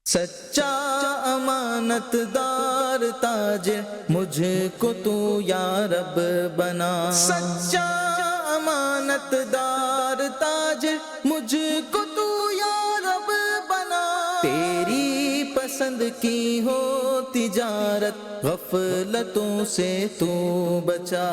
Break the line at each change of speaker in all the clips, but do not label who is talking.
سچا امانت دار تاجر مجھ کو تو یا رب بنا، سچا امانت دار تاجر مجھ کو تو یا رب بنا، تیری پسند کی ہو تجارت غفلتوں سے تو بچا۔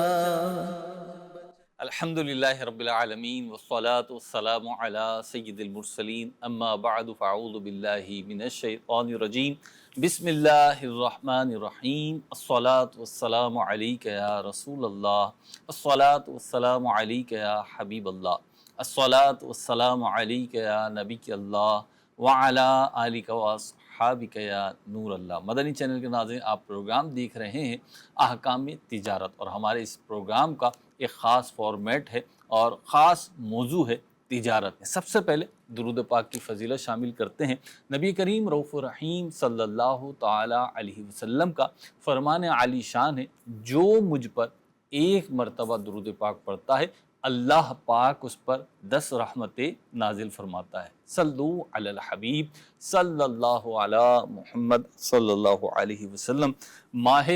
الحمدللہ رب العالمین والصلاة والسلام علی سید المرسلین، اما بعد فاعوذ باللہ من الشیطان الرجیم، بسم اللہ الرحمن الرحیم، الصلاة والسلام علیک یا رسول اللہ، الصلاة والسلام علیک یا حبیب اللہ، الصلاة والسلام علیک یا نبی اللہ وعلی آلک واصحابک یا نور اللہ۔ مدنی چینل کے ناظرین، آپ پروگرام دیکھ رہے ہیں احکام تجارت، اور ہمارے اس پروگرام کا ایک خاص فارمیٹ ہے اور خاص موضوع ہے تجارت۔ سب سے پہلے درود پاک کی فضیلت شامل کرتے ہیں۔ نبی کریم رؤوف الرحیم صلی اللہ تعالی علیہ وسلم کا فرمان عالی شان ہے، جو مجھ پر ایک مرتبہ درود پاک پڑھتا ہے اللہ پاک اس پر 10 رحمتیں نازل فرماتا ہے۔ صلو علی الحبیب صلی اللہ علی محمد صلی اللہ علیہ وسلم۔ ماہ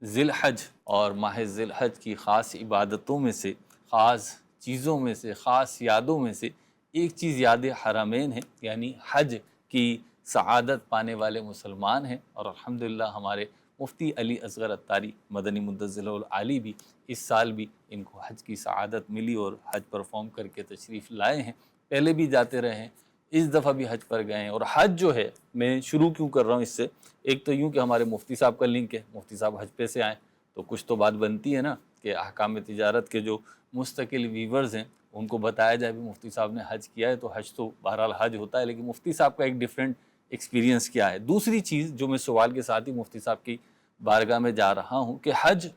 ذی الحج اور ماہ ذی الحج کی خاص عبادتوں میں سے، خاص چیزوں میں سے، خاص یادوں میں سے ایک چیز یاد حرمین ہے، یعنی حج کی سعادت پانے والے مسلمان ہیں، اور الحمدللہ ہمارے مفتی علی اصغر عطاری مدنی مدظل العالی بھی اس سال بھی ان کو حج کی سعادت ملی اور حج پرفارم کر کے تشریف لائے ہیں۔ پہلے بھی جاتے رہے ہیں، اس دفعہ بھی حج پر گئے ہیں۔ اور حج جو ہے، میں شروع کیوں کر رہا ہوں اس سے، ایک تو یوں کہ ہمارے مفتی صاحب کا لنک ہے، مفتی صاحب حج پہ سے آئیں تو کچھ تو بات بنتی ہے نا کہ احکام تجارت کے جو مستقل ویورز ہیں ان کو بتایا جائے بھی مفتی صاحب نے حج کیا ہے، تو حج تو بہرحال حج ہوتا ہے، لیکن مفتی صاحب کا ایک ڈیفرنٹ ایکسپیرینس کیا ہے۔ دوسری چیز جو میں سوال کے ساتھ ہی مفتی صاحب کی بارگاہ میں جا رہا ہوں کہ حج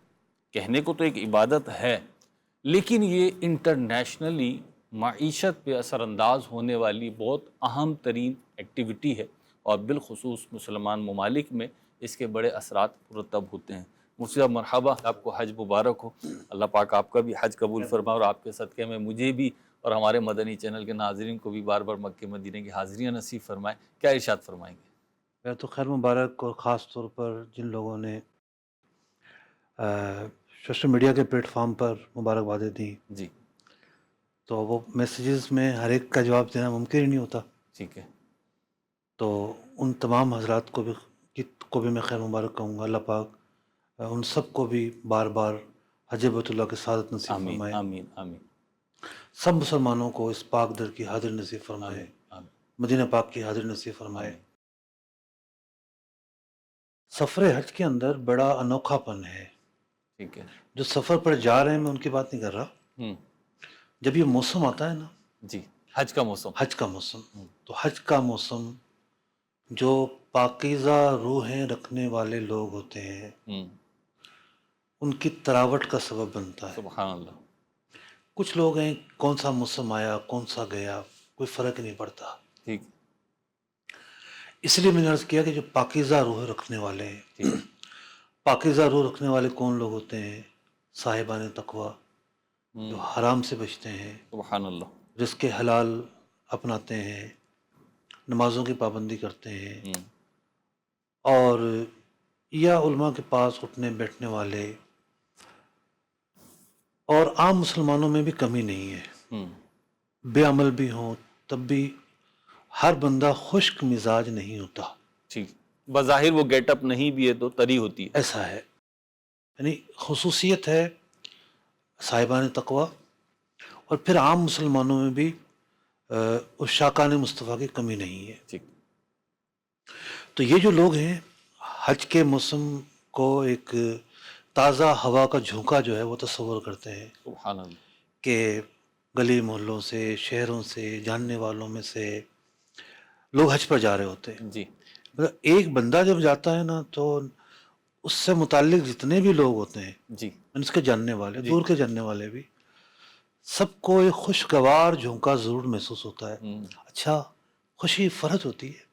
کہنے کو تو ایک عبادت ہے، لیکن یہ انٹرنیشنلی معیشت پہ اثر انداز ہونے والی بہت اہم ترین ایکٹیویٹی ہے، اور بالخصوص مسلمان ممالک میں اس کے بڑے اثرات مرتب ہوتے ہیں۔ مفتی صاحب مرحبا، آپ کو حج مبارک ہو، اللہ پاک آپ کا بھی حج قبول فرمائے، اور آپ کے صدقے میں مجھے بھی اور ہمارے مدنی چینل کے ناظرین کو بھی بار بار مکہ مدینے کی حاضریاں نصیب فرمائے۔ کیا ارشاد فرمائیں گے؟
میں تو خیر مبارک، اور خاص طور پر جن لوگوں نے سوشل میڈیا کے پلیٹ فارم پر مبارکبادیں دیں،
جی
تو وہ میسیجز میں ہر ایک کا جواب دینا ممکن ہی نہیں ہوتا،
ٹھیک ہے،
تو ان تمام حضرات کو بھی میں خیر مبارک کہوں گا۔ اللہ پاک ان سب کو بھی بار بار حج بیت اللہ کی سعادت نصیب
آمین
فرمائے،
آمین آمین
سب مسلمانوں کو اس پاک در کی حاضر نصیب فرمائے،
آمین آمین
مدینہ پاک کی حاضر نصیب فرمائے۔
آمین۔
سفر حج کے اندر بڑا انوکھا پن ہے۔
ٹھیک ہے،
جو سفر پر جا رہے ہیں، میں ان کی بات نہیں کر رہا، جب یہ موسم آتا ہے نا،
جی، حج کا موسم،
حج کا موسم، تو حج کا موسم جو پاکیزہ روحیں رکھنے والے لوگ ہوتے ہیں ان کی تراوٹ کا سبب بنتا ہے۔
سبحان اللہ،
کچھ لوگ ہیں کون سا موسم آیا کون سا گیا کوئی فرق نہیں پڑتا،
ٹھیک
اس لیے میں نے عرض کیا کہ جو پاکیزہ روح رکھنے والے ہیں،
ٹھیک،
پاکیزہ روح رکھنے والے کون لوگ ہوتے ہیں؟ صاحبان تقوی، جو حرام سے بچتے ہیں،
سبحان اللہ،
رزق حلال اپناتے ہیں، نمازوں کی پابندی کرتے ہیں، اور یا علماء کے پاس اٹھنے بیٹھنے والے، اور عام مسلمانوں میں بھی کمی نہیں ہے، بے عمل بھی ہوں تب بھی ہر بندہ خشک مزاج نہیں ہوتا،
ٹھیک، بظاہر وہ گیٹ اپ نہیں بھی ہے تو تری ہوتی ہے،
ایسا ہے، یعنی خصوصیت ہے صاحبان تقوی، اور پھر عام مسلمانوں میں بھی عشاقان مصطفیٰ کی کمی نہیں ہے۔
ٹھیک،
تو یہ جو لوگ ہیں حج کے موسم کو ایک تازہ ہوا کا جھونکا جو ہے وہ تصور کرتے ہیں
سبحان اللہ،
کہ گلی محلوں سے، شہروں سے، جاننے والوں میں سے لوگ حج پر جا رہے ہوتے ہیں۔
جی
مطلب ایک بندہ جب جاتا ہے نا تو اس سے متعلق جتنے بھی لوگ ہوتے ہیں،
جی
اس کے جاننے والے، دور کے جاننے والے بھی، سب کو ایک خوشگوار جھونکا ضرور محسوس ہوتا ہے۔ اچھا، خوشی فرحت ہوتی ہے۔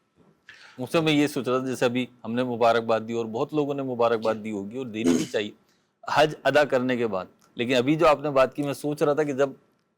مجھ سے میں یہ سوچ رہا تھا، جیسے ابھی ہم نے مبارکباد دی اور بہت لوگوں نے مبارکباد دی ہوگی اور دینی بھی چاہیے حج ادا کرنے کے بعد، لیکن ابھی جو آپ نے بات کی، میں سوچ رہا تھا کہ جب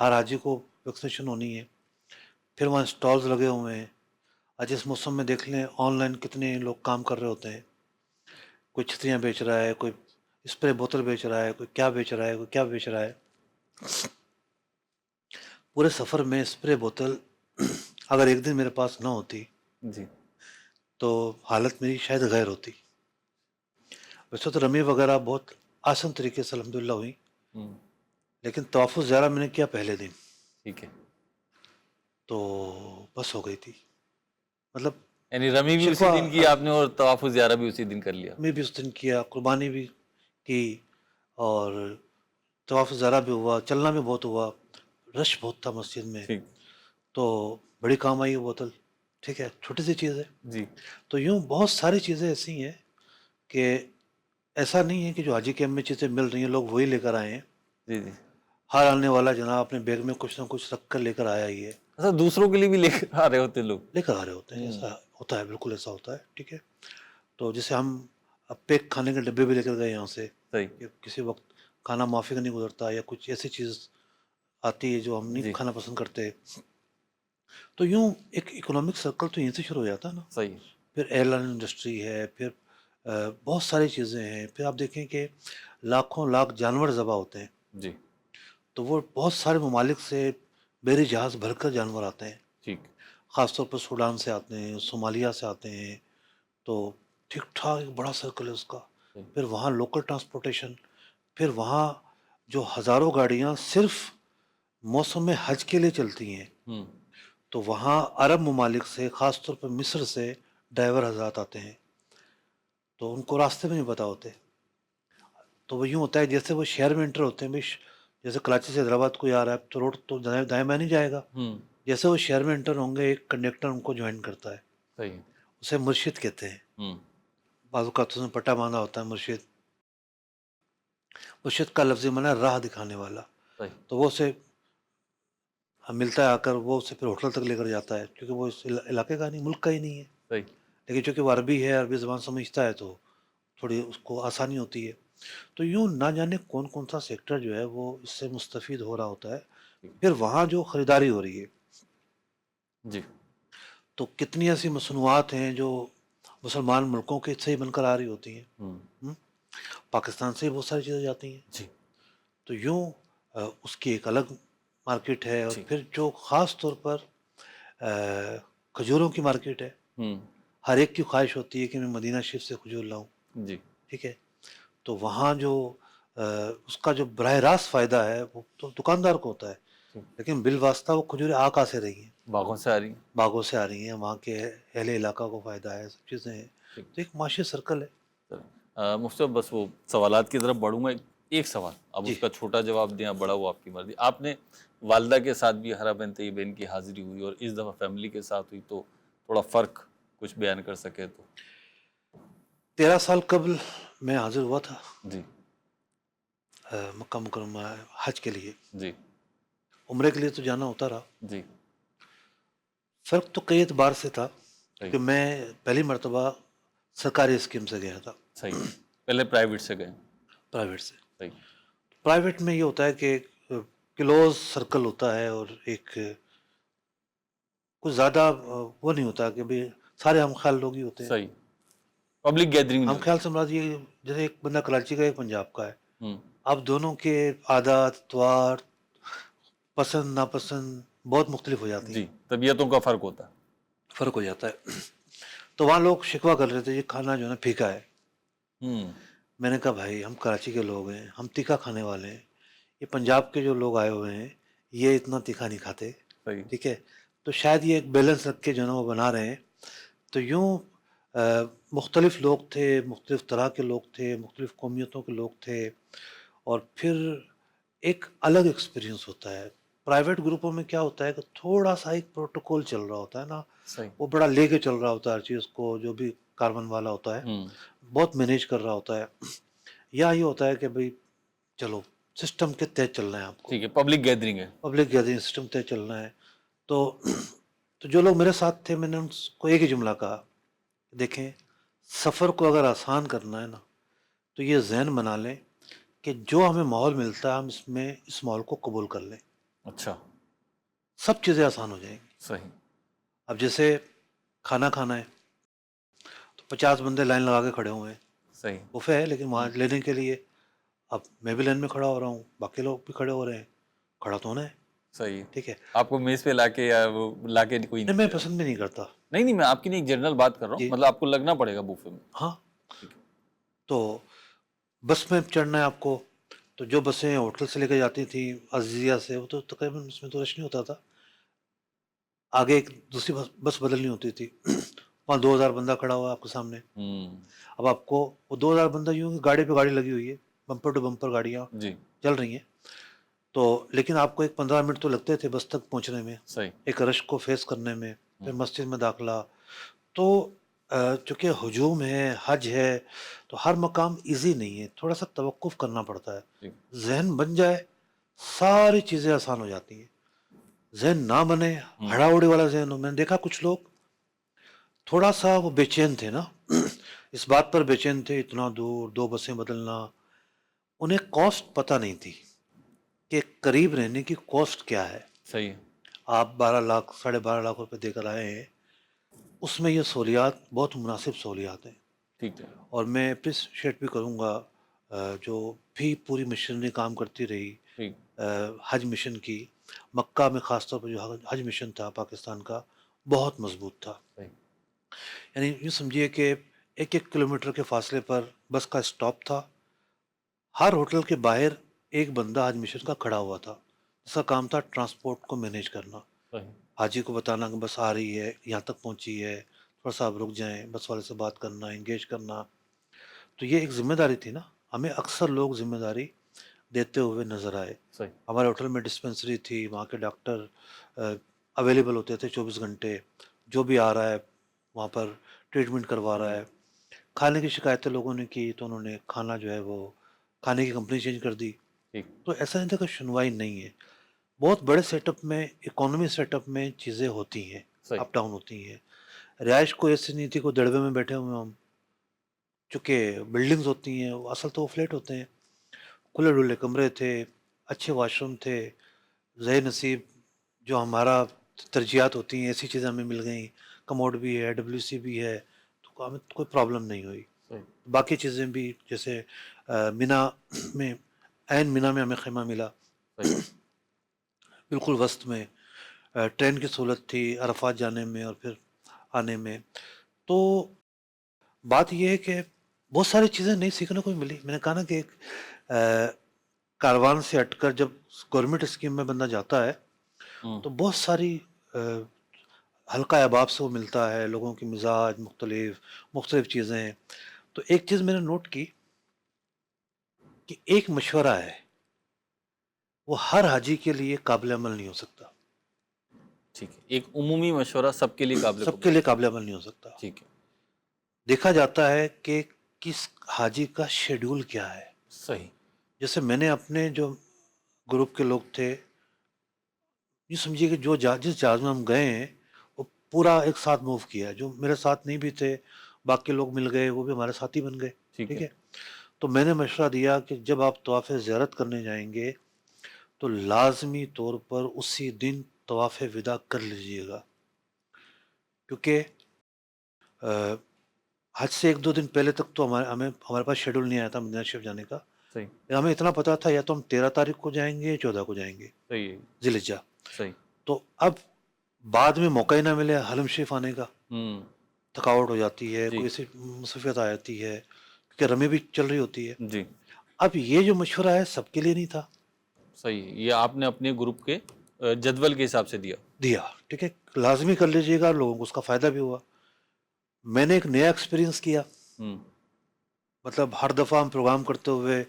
ہر حاجی کو ویکسینیشن ہونی ہے. پھر وہاں اسٹالز لگے ہوئے ہیں. آج اس موسم میں دیکھ لیں آن لائن کتنے لوگ کام کر رہے ہوتے ہیں. کوئی چھتریاں بیچ رہا ہے, کوئی اسپرے بوتل بیچ رہا ہے, کوئی کیا بیچ رہا ہے, کوئی کیا بیچ رہا ہے. پورے سفر میں اسپرے بوتل اگر ایک دن میرے پاس نہ ہوتی
جی
تو حالت میری شاید غیر ہوتی. ویسے تو رمی وغیرہ بہت آسان طریقے سے الحمدللہ ہوئی,
ہوں
لیکن طواف زیارہ میں نے کیا پہلے دن,
ٹھیک ہے.
تو بس ہو گئی تھی. مطلب
یعنی رمی بھی اسی
شکوہ
دن کی آپ نے اور طواف زیارہ بھی اسی دن کر لیا.
میں بھی اس دن کیا, قربانی بھی کی, اور طواف زیارہ بھی ہوا, چلنا بھی بہت ہوا, رش بہت تھا مسجد میں,
ٹھیک.
تو بڑی کام آئی یہ بوتل. ٹھیک ہے, چھوٹی سی چیز ہے.
جی
تو یوں بہت ساری چیزیں ایسی ہیں کہ ایسا نہیں ہے کہ جو حاجی کیمپ میں چیزیں مل رہی ہیں لوگ وہی لے کر آئے ہیں.
جی جی.
ہر آنے والا جناب اپنے بیگ میں کچھ نہ کچھ رکھ کر لے کر آیا ہی ہے,
اچھا, دوسروں کے لیے بھی لے کر آ رہے ہوتے لوگ.
لے کر آ رہے ہوتے ہیں. ایسا ہوتا ہے, بالکل ایسا ہوتا ہے. ٹھیک ہے, تو جیسے ہم اب پیک کھانے کے ڈبے بھی لے کر گئے یہاں سے,
صحیح.
کہ کسی وقت کھانا معافی کا نہیں گزرتا یا کچھ ایسی چیز آتی ہے جو ہم نہیں
جی
کھانا پسند کرتے. تو یوں ایک اکنامک سرکل تو یہیں سے شروع ہو جاتا ہے نا.
صحیح.
پھر ایئر لائن انڈسٹری ہے, پھر بہت ساری چیزیں ہیں. پھر آپ دیکھیں کہ لاکھوں لاکھ جانور ذبح ہوتے ہیں,
جی
تو وہ بہت سارے ممالک سے بحری جہاز بھر کر جانور آتے ہیں.
ٹھیک.
خاص طور پر سوڈان سے آتے ہیں, صومالیہ سے آتے ہیں. تو ٹھیک ٹھاک ایک بڑا سرکل ہے اس کا. پھر وہاں لوکل ٹرانسپورٹیشن, پھر وہاں جو ہزاروں گاڑیاں صرف موسم حج کے لیے چلتی ہیں,
ہوں
تو وہاں عرب ممالک سے, خاص طور پر مصر سے ڈرائیور حضرات آتے ہیں, تو ان کو راستے میں نہیں پتہ ہوتے. تو وہ یوں ہوتا ہے جیسے وہ شہر میں انٹر ہوتے ہیں, جیسے کراچی سے حیدرآباد کوئی آ رہا ہے تو روڈ تو دائیں بائیں نہیں جائے گا.
ہوں.
جیسے وہ شہر میں انٹر ہوں گے ایک کنڈکٹر ان کو جوائن کرتا ہے,
صحیح.
اسے مرشد کہتے ہیں.
ہوں.
بعض اوقات اس میں پٹا باندھا ہوتا ہے مرشد. مرشد کا لفظی معنی ہے راہ دکھانے والا.
صحیح.
تو وہ اسے ملتا ہے آ کر, وہ اسے پھر ہوٹل تک لے کر جاتا ہے, کیونکہ وہ اس علاقے کا نہیں, ملک کا ہی نہیں ہے.
صحیح.
لیکن چونکہ وہ عربی ہے, عربی زبان سمجھتا ہے, تو تھوڑی اس کو آسانی ہوتی ہے. تو یوں نہ جانے کون کون سا سیکٹر جو ہے وہ اس سے مستفید ہو رہا ہوتا ہے. پھر وہاں جو خریداری ہو رہی ہے,
جی
تو کتنی ایسی مصنوعات ہیں جو مسلمان ملکوں کے سے ہی بن کر آ رہی ہوتی ہیں.
ہوں.
پاکستان سے ہی بہت ساری چیزیں جاتی ہیں.
جی
تو یوں اس کی ایک الگ مارکیٹ ہے. اور
جی.
پھر جو خاص طور پر کھجوروں کی مارکیٹ ہے,
ہوں.
ہر ایک کی خواہش ہوتی ہے کہ میں مدینہ شریف سے کھجور لاؤں.
جی
ٹھیک ہے, تو وہاں جو اس کا جو براہ راست فائدہ ہے وہ تو دکاندار کو ہوتا ہے, لیکن بالواسطہ وہ کھجوریں آ کہاں سے رہی ہیں,
باغوں سے آ رہی ہیں.
باغوں سے آ رہی ہیں, وہاں کے اہل علاقہ کو فائدہ ہے, سب چیزیں ہیں.
ٹھیک.
تو ایک معاشی سرکل ہے.
مفتی صاحب, بس وہ سوالات کی طرف بڑھوں گا. ایک سوال, اب
جی
اس کا چھوٹا جواب دیں, بڑا وہ آپ کی مرضی. آپ نے والدہ کے ساتھ بھی حرمین طیبین کی حاضری ہوئی, اور اس دفعہ فیملی کے ساتھ ہوئی, تو تھوڑا فرق کچھ بیان کر سکے تو.
13 سال قبل میں حاضر ہوا تھا
جی
مکہ مکرمہ حج کے لیے.
جی
عمرے کے لیے تو جانا ہوتا رہا.
جی.
فرق تو کئی اعتبار سے تھا,
صحیح.
کہ میں پہلی مرتبہ سرکاری اسکیم سے گیا تھا,
صحیح. پہلے پرائیویٹ سے گئے.
پرائیویٹ سے.
صحیح.
پرائیویٹ میں یہ ہوتا ہے کہ کلوز سرکل ہوتا ہے, اور ایک کچھ زیادہ وہ نہیں ہوتا کہ بھی سارے ہم خیال لوگ ہی ہوتے ہیں.
صحیح. پبلک گیدرنگ
ہم
نہیں
خیال سے مراد یہ جیسے ایک بندہ کراچی کا ایک پنجاب کا ہے,
ہوتی.
اب دونوں کے عادات اتوار پسند ناپسند بہت مختلف ہو جاتی
جی,
ہیں,
طبیعتوں کا فرق ہوتا ہے.
فرق ہو جاتا ہے. تو وہاں لوگ شکوہ کر رہے تھے یہ کھانا جو ہے نا پھیکا ہے.
ہوں.
میں نے کہا بھائی ہم کراچی کے لوگ ہیں, ہم تیکھا کھانے والے ہیں, یہ پنجاب کے جو لوگ آئے ہوئے ہیں یہ اتنا تیکھا نہیں کھاتے.
صحیح.
ٹھیک ہے, تو شاید یہ ایک بیلنس رکھ کے جو ہے نا وہ بنا رہے ہیں. تو یوں مختلف لوگ تھے, مختلف طرح کے لوگ تھے, مختلف قومیتوں کے لوگ تھے, اور پھر ایک الگ ایکسپیرینس ہوتا ہے. پرائیویٹ گروپوں میں کیا ہوتا ہے کہ تھوڑا سا ایک پروٹوکول چل رہا ہوتا ہے نا,
صحیح.
وہ بڑا لے کے چل رہا ہوتا ہے ہر چیز کو, جو بھی کاربن والا ہوتا ہے
ہوں.
بہت مینیج کر رہا ہوتا ہے. یا یہ ہوتا ہے کہ بھئی چلو سسٹم کے تحت چلنا ہے آپ کو,
ٹھیک ہے, پبلک گیدرنگ ہے.
پبلک گیدرنگ سسٹم تحت چلنا ہے. تو جو لوگ میرے ساتھ تھے میں نے ان کو ایک ہی جملہ کہا, دیکھیں سفر کو اگر آسان کرنا ہے نا تو یہ ذہن بنا لیں کہ جو ہمیں ماحول ملتا ہے ہم اس میں اس ماحول کو قبول کر لیں.
اچھا
سب چیزیں آسان ہو جائیں گی.
صحیح.
اب جیسے کھانا کھانا ہے تو 50 بندے لائن لگا کے کھڑے ہوئے ہیں,
صحیح.
بفے ہے لیکن وہاں لینے کے لیے اب میں بھی لائن میں کھڑا ہو رہا ہوں, باقی لوگ بھی کھڑے ہو رہے ہیں, کھڑا تو ہونا ہے.
صحیح.
ٹھیک ہے,
آپ کو میز پہ لا کے یا وہ لا کے کوئی
نہیں
نہیں
میں
دے رہا.
پسند بھی نہیں کرتا.
نہیں نہیں, میں آپ کی نہیں ایک جنرل بات کر رہا ہوں,
جی
مطلب آپ کو لگنا پڑے گا بوفے میں.
ہاں,
ٹھیک ہے.
تو بس میں چڑھنا ہے آپ کو, تو جو بسیں ہوٹل سے لے کے جاتی تھیں عزیزیہ سے, وہ تو تقریباً اس میں تو رش نہیں ہوتا تھا. آگے ایک دوسری بس بدلنی ہوتی تھی, وہاں 2000 بندہ کھڑا ہوا آپ کے سامنے. اب آپ کو وہ 2000 بندہ یوں کہ گاڑی پہ گاڑی لگی ہوئی ہے, بمپر ٹو بمپر گاڑیاں
جی
چل رہی ہیں, تو لیکن آپ کو ایک 15 منٹ تو لگتے تھے بس تک پہنچنے میں,
صحیح.
ایک رش کو فیس کرنے میں, پھر مسجد میں داخلہ. تو چونکہ ہجوم ہے, حج ہے, تو ہر مقام ایزی نہیں ہے, تھوڑا سا توقف کرنا پڑتا ہے.
جی
ذہن بن جائے ساری چیزیں آسان ہو جاتی ہیں, ذہن نہ بنے ہڑا اڑی والا ذہن ہو. میں نے دیکھا کچھ لوگ تھوڑا سا وہ بے چین تھے نا, اس بات پر بے چین تھے اتنا دور 2 بسیں بدلنا. انہیں کاسٹ پتہ نہیں تھی کہ قریب رہنے کی کاسٹ کیا ہے.
صحیح.
آپ 12 لاکھ 12.5 لاکھ روپے دے کر آئے ہیں, اس میں یہ سہولیات بہت مناسب سہولیات ہیں.
ٹھیک ہے.
اور میں اپریشیٹ بھی کروں گا جو بھی پوری مشنری کام کرتی رہی
ٹھیک.
حج مشن کی. مکہ میں خاص طور پر جو حج مشن تھا پاکستان کا بہت مضبوط تھا.
صحیح.
یعنی یوں سمجھیے کہ 1 کلومیٹر کے فاصلے پر بس کا اسٹاپ تھا, ہر ہوٹل کے باہر ایک بندہ حج مشن کا کھڑا ہوا تھا, جس کا کام تھا ٹرانسپورٹ کو مینیج کرنا.
صحیح.
حاجی کو بتانا کہ بس آ رہی ہے, یہاں تک پہنچی ہے, تھوڑا سا آپ رک جائیں, بس والے سے بات کرنا, انگیج کرنا. تو یہ ایک ذمہ داری تھی نا, ہمیں اکثر لوگ ذمہ داری دیتے ہوئے نظر آئے.
صحیح.
ہمارے ہوٹل میں ڈسپنسری تھی, وہاں کے ڈاکٹر اویلیبل ہوتے تھے 24 گھنٹے, جو بھی آ رہا ہے وہاں پر ٹریٹمنٹ کروا رہا ہے. کھانے کی شکایتیں لوگوں نے کی تو انہوں نے کھانا جو ہے وہ کھانے کی کمپنی چینج کر دی.
ٹھیک.
تو ایسا نہیں تھا کہ سنوائی نہیں ہے. بہت بڑے سیٹ اپ میں, اکانومی سیٹ اپ میں چیزیں ہوتی ہیں,
صحیح.
اپ ڈاؤن ہوتی ہیں. رہائش کو ایسی نہیں تھی, کوئی دڑبے میں بیٹھے ہوئے ہم, چونکہ بلڈنگز ہوتی ہیں, اصل تو وہ فلیٹ ہوتے ہیں, کھلے ڈلے کمرے تھے, اچھے واش روم تھے. زہ نصیب جو ہمارا ترجیحات ہوتی ہیں ایسی چیزیں ہمیں مل گئیں, کموڈ بھی ہے, WC بھی ہے, تو ہمیں کوئی پرابلم نہیں ہوئی.
صحیح.
باقی چیزیں بھی جیسے مینا میں, عین مینا میں ہمیں خیمہ ملا
صحیح.
بالکل وسط میں. ٹرین کی سہولت تھی عرفات جانے میں اور پھر آنے میں. تو بات یہ ہے کہ بہت ساری چیزیں نہیں سیکھنے کو ملی. میں نے کہا نا کہ ایک کاروان سے ہٹ کر جب گورنمنٹ اسکیم میں بندہ جاتا ہے تو بہت ساری حلقہ احباب سے وہ ملتا ہے, لوگوں کی مزاج مختلف چیزیں. تو ایک چیز میں نے نوٹ کی کہ ایک مشورہ ہے, وہ ہر حاجی کے لیے قابل عمل نہیں ہو سکتا,
ٹھیک ہے. ایک عمومی مشورہ سب کے لیے قابل
سب
قبول.
کے لیے قابل عمل نہیں ہو سکتا.
ٹھیک ہے.
دیکھا جاتا ہے کہ کس حاجی کا شیڈول کیا ہے.
صحیح.
جیسے میں نے اپنے جو گروپ کے لوگ تھے, یہ سمجھیے کہ جو جس جہاز میں ہم گئے ہیں وہ پورا ایک ساتھ موو کیا. جو میرے ساتھ نہیں بھی تھے, باقی لوگ مل گئے, وہ بھی ہمارے ساتھی بن گئے. ٹھیک ہے. تو میں نے مشورہ دیا کہ جب آپ طواف زیارت کرنے جائیں گے تو لازمی طور پر اسی دن طواف وداع کر لیجئے گا, کیونکہ حج سے 1-2 دن پہلے تک تو ہمارے پاس شیڈول نہیں آیا تھا مدینہ شریف جانے کا.
صحیح.
ہمیں اتنا پتا تھا یا تو ہم 13 تاریخ کو جائیں گے یا 14 کو جائیں گے
صحیح.
ذی الحجہ.
صحیح.
تو اب بعد میں موقع ہی نہ ملے حرم شریف آنے کا, تھکاوٹ ہو جاتی ہے,
جی.
کوئی ایسی مصیبت آ جاتی ہے کیونکہ رمی بھی چل رہی ہوتی ہے.
جی.
اب یہ جو مشورہ ہے سب کے لیے نہیں تھا.
صحیح. یہ آپ نے اپنے گروپ کے جدول کے حساب سے
دیا. ٹھیک ہے, لازمی کر لیجئے گا, لوگوں کو اس کا فائدہ بھی ہوا. میں نے ایک نیا ایکسپیرینس کیا, مطلب ہر دفعہ ہم پروگرام کرتے ہوئے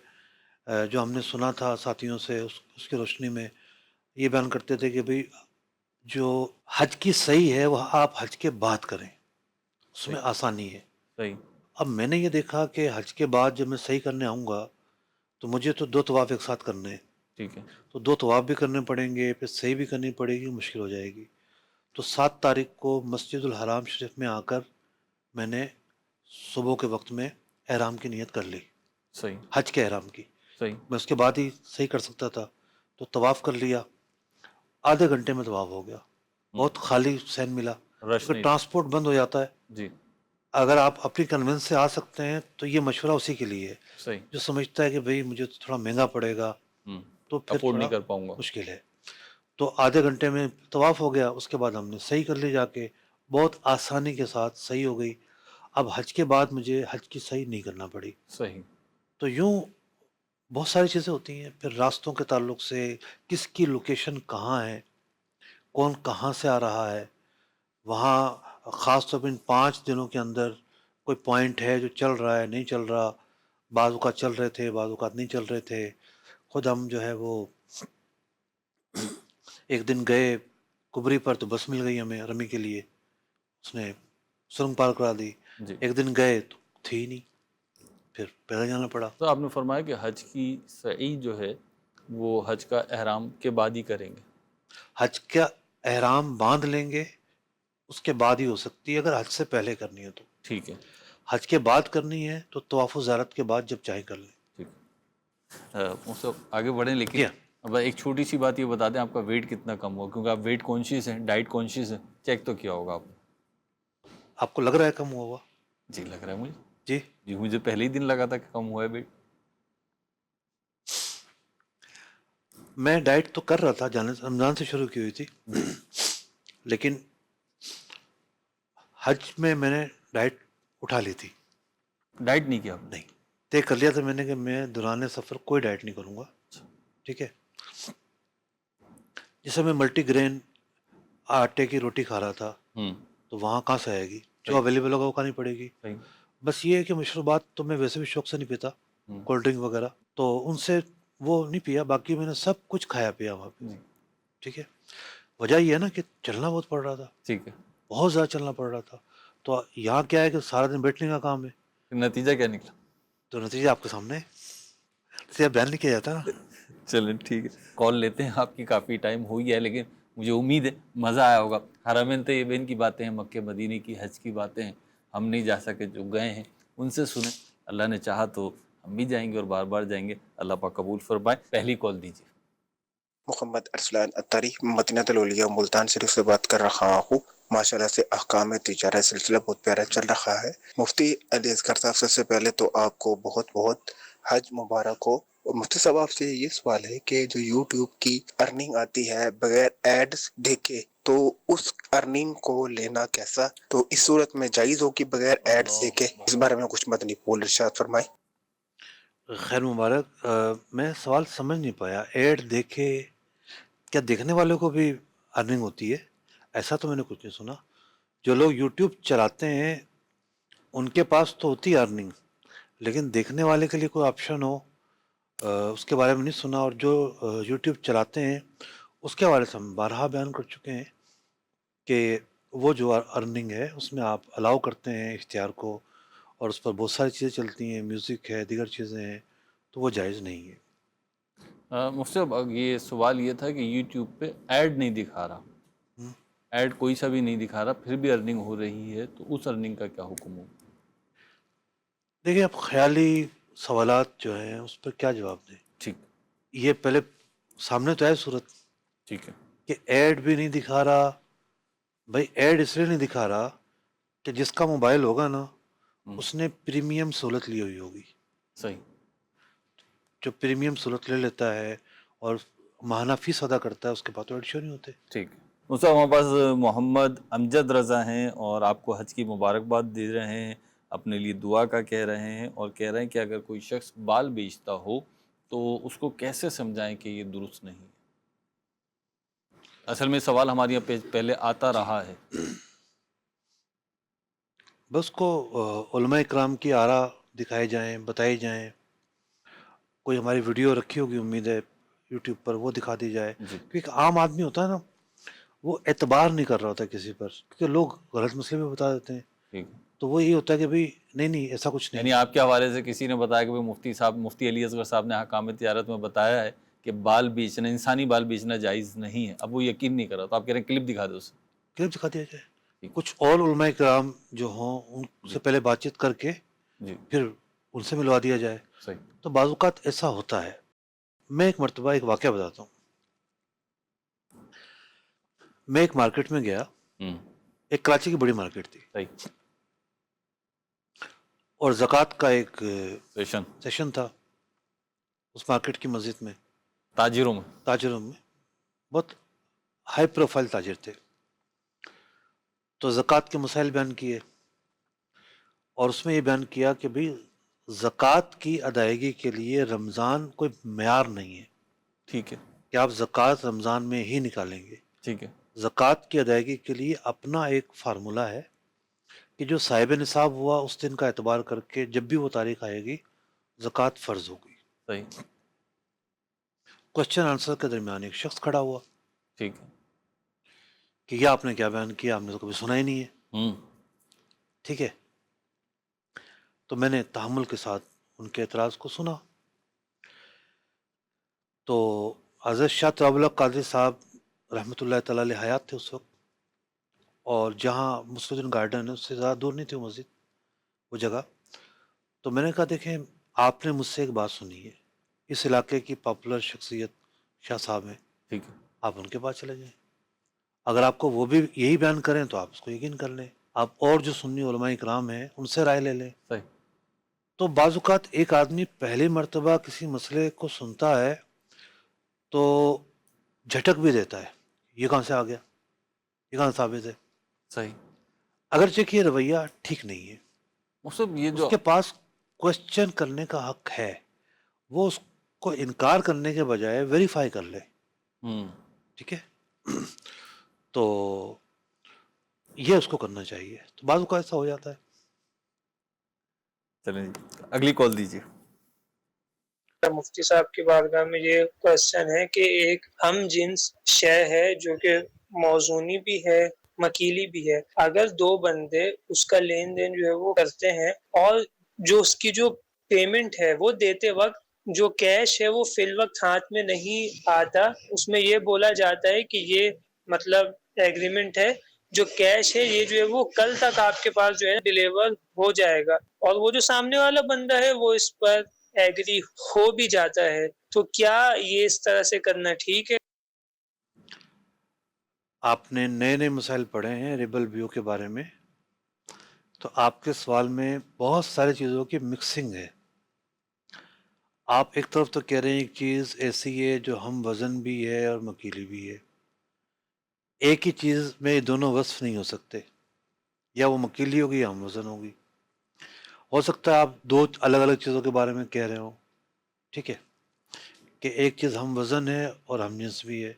جو ہم نے سنا تھا ساتھیوں سے, اس کی روشنی میں یہ بیان کرتے تھے کہ بھئی جو حج کی صحیح ہے وہ آپ حج کے بعد کریں, اس میں آسانی ہے.
صحیح.
اب میں نے یہ دیکھا کہ حج کے بعد جب میں صحیح کرنے آؤں گا تو مجھے تو 2 طواف ایک ساتھ کرنے ہیں,
ٹھیک ہے.
تو 2 طواف بھی کرنے پڑیں گے, پھر صحیح بھی کرنی پڑے گی, مشکل ہو جائے گی. تو 7 تاریخ کو مسجد الحرام شریف میں آ کر میں نے صبح کے وقت میں احرام کی نیت کر لی,
صحیح.
حج کے احرام کی.
صحیح.
میں اس کے بعد ہی صحیح کر سکتا تھا, تو طواف کر لیا. آدھے گھنٹے میں طواف ہو گیا، بہت خالی صحن ملا،
رش
کیونکہ
نہیں.
ٹرانسپورٹ بند ہو جاتا ہے.
جی
اگر آپ اپنی کنوینس سے آ سکتے ہیں تو یہ مشورہ اسی کے لیے ہے.
صحیح.
جو سمجھتا ہے کہ بھئی مجھے تو تھوڑا مہنگا پڑے گا تو پھر
افورڈ
تھوڑا
نہیں کر پاؤں گا.
مشکل ہے. تو آدھے گھنٹے میں طواف ہو گیا، اس کے بعد ہم نے صحیح کر لی جا کے، بہت آسانی کے ساتھ صحیح ہو گئی. اب حج کے بعد مجھے حج کی صحیح نہیں کرنا پڑی.
صحیح.
تو یوں بہت ساری چیزیں ہوتی ہیں. پھر راستوں کے تعلق سے کس کی لوکیشن کہاں ہے، کون کہاں سے آ رہا ہے، وہاں خاص طور پہ ان 5 دنوں کے اندر کوئی پوائنٹ ہے جو چل رہا ہے نہیں چل رہا. بعض اوقات چل رہے تھے، بعض اوقات نہیں چل رہے تھے. خود ہم جو ہے وہ ایک دن گئے کبری پر تو بس مل گئی ہمیں رمی کے لیے، اس نے سرنگ پار کرا دی.
جی.
ایک دن گئے تو تھی ہی نہیں، پھر پیدل جانا پڑا.
تو آپ نے فرمایا کہ حج کی سعی جو ہے وہ حج کا احرام کے بعد ہی کریں گے.
حج کا احرام باندھ لیں گے، اس کے بعد ہی ہو سکتی ہے. اگر حج سے پہلے کرنی ہے تو
ٹھیک ہے.
حج کے بعد کرنی ہے تو طواف و زیارت کے بعد جب چاہے کر لیں.
ٹھیک ہے. اس سے آگے بڑھیں، لیکن
جی
اب ایک چھوٹی سی بات یہ بتا دیں، آپ کا ویٹ کتنا کم ہوا؟ کیونکہ آپ ویٹ کانشیس ہیں، ڈائٹ کانشیس ہیں، چیک تو کیا ہوگا آپ نے؟
آپ کو لگ رہا ہے کم ہوا ہوا؟
جی لگ رہا ہے مجھے.
جی
جی مجھے پہلے ہی دن لگا تھا کہ کم ہوا ہے ویٹ.
میں ڈائٹ تو کر رہا تھا، جانے رمضان سے شروع کی ہوئی تھی، لیکن حج میں نے ڈائٹ اٹھا لی تھی.
ڈائٹ نہیں کیا آپ نے؟
نہیں، طے کر لیا تھا میں نے کہ میں دوران سفر کوئی ڈائٹ نہیں کروں گا. ٹھیک ہے. جیسے میں ملٹی گرین آٹے کی روٹی کھا رہا تھا، تو وہاں کہاں سے آئے گی؟ جو اویلیبل ہوگا وہ کھانی پڑے گی.
صحیح.
بس یہ ہے کہ مشروبات تو میں ویسے بھی شوق سے نہیں پیتا، کولڈ ڈرنک وغیرہ تو ان سے وہ نہیں پیا. باقی میں نے سب کچھ کھایا پیا وہاں پہ.
جی
ٹھیک ہے. وجہ یہ ہے نا کہ چلنا بہت پڑ رہا تھا،
ٹھیک ہے.
بہت زیادہ چلنا پڑ رہا تھا. تو یہاں کیا ہے کہ سارا دن بیٹھنے کا کام ہے.
نتیجہ کیا نکلا؟
تو نتیجہ آپ کے سامنے ہے، نتیجہ بیان نہیں کیا جاتا نا.
چلیں ٹھیک ہے. کال لیتے ہیں، آپ کی کافی ٹائم ہو گیا ہے، لیکن مجھے امید ہے مزہ آیا ہوگا. حرمین طیبین کی باتیں ہیں، مکہ مدینے کی حج کی باتیں ہیں. ہم نہیں جا سکے، جو گئے ہیں ان سے سنیں. اللہ نے چاہا تو ہم بھی جائیں گے اور بار بار جائیں گے. اللہ پاک قبول فرمائے. پہلی کال دیجیے.
محمد ارسلان اتاری مدینہ الاولیاء ملتان شریف سے بات کر رہا ہوں. ماشاءاللہ سے احکام تجارت سلسلہ بہت پیارا چل رہا ہے. مفتی علی اصغر صاحب، سب سے پہلے تو آپ کو بہت بہت حج مبارک ہو. اور مفتی صاحب آپ سے یہ سوال ہے کہ جو یوٹیوب کی ارننگ آتی ہے بغیر ایڈز دیکھے، تو اس ارننگ کو لینا کیسا؟ تو اس صورت میں جائز ہو کہ بغیر ایڈز دیکھے؟ اس بارے میں کچھ مدنی پھول ارشاد فرمائیں.
خیر مبارک. میں سوال سمجھ نہیں پایا. ایڈ دیکھے کیا دیکھنے والوں کو بھی ارننگ ہوتی ہے؟ ایسا تو میں نے کچھ نہیں سنا. جو لوگ یوٹیوب چلاتے ہیں ان کے پاس تو ہوتی ہے ارننگ، لیکن دیکھنے والے کے لیے کوئی آپشن ہو اس کے بارے میں نہیں سنا. اور جو یوٹیوب چلاتے ہیں اس کے حوالے سے ہم بارہا بیان کر چکے ہیں کہ وہ جو ارننگ ہے اس میں آپ الاؤ کرتے ہیں اختیار کو، اور اس پر بہت ساری چیزیں چلتی ہیں، میوزک ہے، دیگر چیزیں ہیں، تو وہ جائز نہیں ہے.
مفتی صاحب یہ سوال یہ تھا کہ یوٹیوب پہ ایڈ نہیں دکھا رہا، ایڈ کوئی سا بھی نہیں دکھا رہا، پھر بھی ارننگ ہو رہی ہے، تو اس ارننگ کا کیا حکم ہو؟
دیکھیں اب خیالی سوالات جو ہیں اس پر کیا جواب دیں.
ٹھیک
یہ پہلے سامنے تو ہے صورت
ٹھیک ہے.
کہ ایڈ بھی نہیں دکھا رہا. بھائی ایڈ اس لیے نہیں دکھا رہا کہ جس کا موبائل ہوگا نا اس نے پریمیم سہولت لی ہوئی ہوگی.
صحیح.
جو پریمیم سہولت لے لیتا ہے اور ماہانہ فیس ادا کرتا ہے اس کے پاس تو ایڈ شو نہیں ہوتے.
ٹھیک ہے. مفتی صاحب ہمارے پاس محمد امجد رضا ہیں اور آپ کو حج کی مبارکباد دے رہے ہیں، اپنے لیے دعا کا کہہ رہے ہیں، اور کہہ رہے ہیں کہ اگر کوئی شخص بال بیچتا ہو تو اس کو کیسے سمجھائیں کہ یہ درست نہیں ہے؟ اصل میں سوال ہمارے یہاں پہلے آتا رہا ہے.
بس کو علماء اکرام کی آراء دکھائے جائیں، بتائی جائیں. کوئی ہماری ویڈیو رکھی ہوگی امید ہے یوٹیوب پر، وہ دکھا دی جائے.
جی
کیونکہ عام آدمی ہوتا ہے نا، وہ اعتبار نہیں کر رہا ہوتا کسی پر، کیونکہ لوگ غلط مسئلے بھی بتا دیتے ہیں.
ٹھیک.
تو وہ یہ ہوتا ہے کہ بھئی نہیں ایسا کچھ نہیں.
یعنی آپ کے حوالے سے کسی نے بتایا کہ مفتی علی اصغر صاحب نے احکام تجارت میں بتایا ہے کہ بال بیچنا، انسانی بال بیچنا جائز نہیں ہے. اب وہ یقین نہیں کر رہا، تو آپ کہہ رہے ہیں کلپ دکھا دو اسے.
کلپ دکھا دیا جائے. کچھ اور علماء کرام جو ہوں ان سے پہلے بات چیت کر کے
جی
پھر ان سے ملوا دیا جائے.
صحیح.
تو بعض اوقات ایسا ہوتا ہے. میں ایک مرتبہ ایک واقعہ بتاتا ہوں. میں ایک مارکیٹ میں گیا, ایک کراچی کی بڑی مارکیٹ تھی,
صحیح.
اور زکوٰۃ کا ایک
سیشن
سیشن تھا اس مارکیٹ کی مسجد میں.
تاجروں میں.
تاجروں میں بہت ہائی پروفائل تاجر تھے. تو زکوٰۃ کے مسائل بیان کیے, اور اس میں یہ بیان کیا کہ بھئی زکوٰۃ کی ادائیگی کے لیے رمضان کوئی معیار نہیں ہے
ٹھیک ہے.
کہ آپ زکوٰۃ رمضان میں ہی نکالیں گے.
ٹھیک ہے.
زکوٰۃ کی ادائیگی کے لیے اپنا ایک فارمولہ ہے کہ جو صاحب نصاب ہوا اس دن کا اعتبار کر کے جب بھی وہ تاریخ آئے گی زکوٰۃ فرض ہوگی.
صحیح.
کوشچن آنسر کے درمیان ایک شخص کھڑا ہوا
ٹھیک ہے.
کہ یہ آپ نے کیا بیان کیا, آپ نے تو کبھی سنا ہی نہیں ہے.
ہوں.
ٹھیک ہے, تو میں نے تحمل کے ساتھ ان کے اعتراض کو سنا. تو حضرت شاہ طراب اللہ قادری صاحب رحمۃ اللہ تعالی علیہ حیات تھے اس وقت, اور جہاں مسلم گارڈن ہے اس سے زیادہ دور نہیں تھی وہ مسجد, وہ جگہ. تو میں نے کہا دیکھیں آپ نے مجھ سے ایک بات سنی ہے, اس علاقے کی پاپولر شخصیت شاہ صاحب ہیں,
ٹھیک ہے.
آپ ان کے پاس چلے جائیں, اگر آپ کو وہ بھی یہی بیان کریں تو آپ اس کو یقین کر لیں, آپ اور جو سنی علماء کرام ہیں ان سے رائے لے لیں.
صحیح.
تو بعض اوقات ایک آدمی پہلی مرتبہ کسی مسئلے کو سنتا ہے تو جھٹک بھی دیتا ہے, یہ کہاں سے آ گیا, یہ کہاں سے ثابت ہے.
صحیح.
اگرچہ کہ یہ رویہ ٹھیک نہیں ہے,
مصعب یہ
اس
جو
کے پاس کوشچن کرنے کا حق ہے, وہ اس کو انکار کرنے کے بجائے ویریفائی کر لے. ٹھیک ہے, تو یہ اس کو کرنا چاہیے. تو بعض اوقات ایسا ہو جاتا ہے.
چلیں جی اگلی کال دیجیے.
مفتی صاحب کی بارگاہ میں یہ کوشچن ہے کہ ایک ہم جنس شے ہے جو کہ موزونی بھی ہے مکیلی بھی ہے, اگر دو بندے اس کا لین دین جو ہے وہ کرتے ہیں اور جو اس کی جو پیمنٹ ہے وہ دیتے وقت جو کیش ہے وہ فی الوقت ہاتھ میں نہیں آتا, اس میں یہ بولا جاتا ہے کہ یہ مطلب ایگریمنٹ ہے, جو کیش ہے یہ جو ہے وہ کل تک آپ کے پاس جو ہے ڈیلیور ہو جائے گا, اور وہ جو سامنے والا بندہ ہے وہ اس پر ایگری ہو بھی جاتا ہے, تو کیا یہ اس طرح سے کرنا ٹھیک ہے؟
آپ نے نئے نئے مسائل پڑھے ہیں ریبل ویو کے بارے میں, تو آپ کے سوال میں بہت ساری چیزوں کی مکسنگ ہے. آپ ایک طرف تو کہہ رہے ہیں ایک چیز ایسی ہے جو ہم وزن بھی ہے اور مکیلی بھی ہے, ایک ہی چیز میں یہ دونوں وصف نہیں ہو سکتے, یا وہ مکیلی ہوگی یا ہم وزن ہوگی. ہو سکتا ہے آپ دو الگ الگ چیزوں کے بارے میں کہہ رہے ہو, ٹھیک ہے, کہ ایک چیز ہم وزن ہے اور ہم جنس بھی ہے,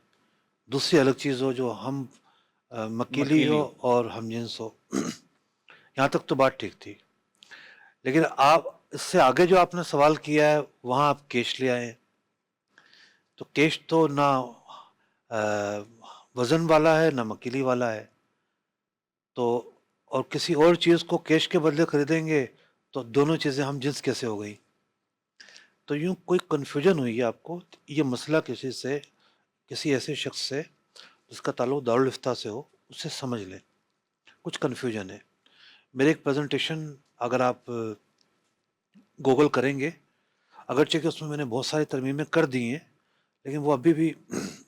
دوسری الگ چیز ہو جو ہم مکیلی ہو اور ہم جنس ہو. یہاں تک تو بات ٹھیک تھی, لیکن آپ اس سے آگے جو آپ نے سوال کیا ہے وہاں آپ کیش لے آئے, تو کیش تو نہ وزن والا ہے نہ مکیلی والا ہے, تو اور کسی اور چیز کو کیش کے بدلے خریدیں گے تو دونوں چیزیں ہم جنس کیسے ہو گئی. تو یوں کوئی کنفیوژن ہوئی ہے آپ کو, یہ مسئلہ کسی ایسے شخص سے جس کا تعلق دارالفتہ سے ہو اس سے سمجھ لیں, کچھ کنفیوژن ہے. میرے ایک پریزنٹیشن اگر آپ گوگل کریں گے, اگرچہ کہ اس میں نے بہت ساری ترمیمیں کر دی ہیں لیکن وہ ابھی بھی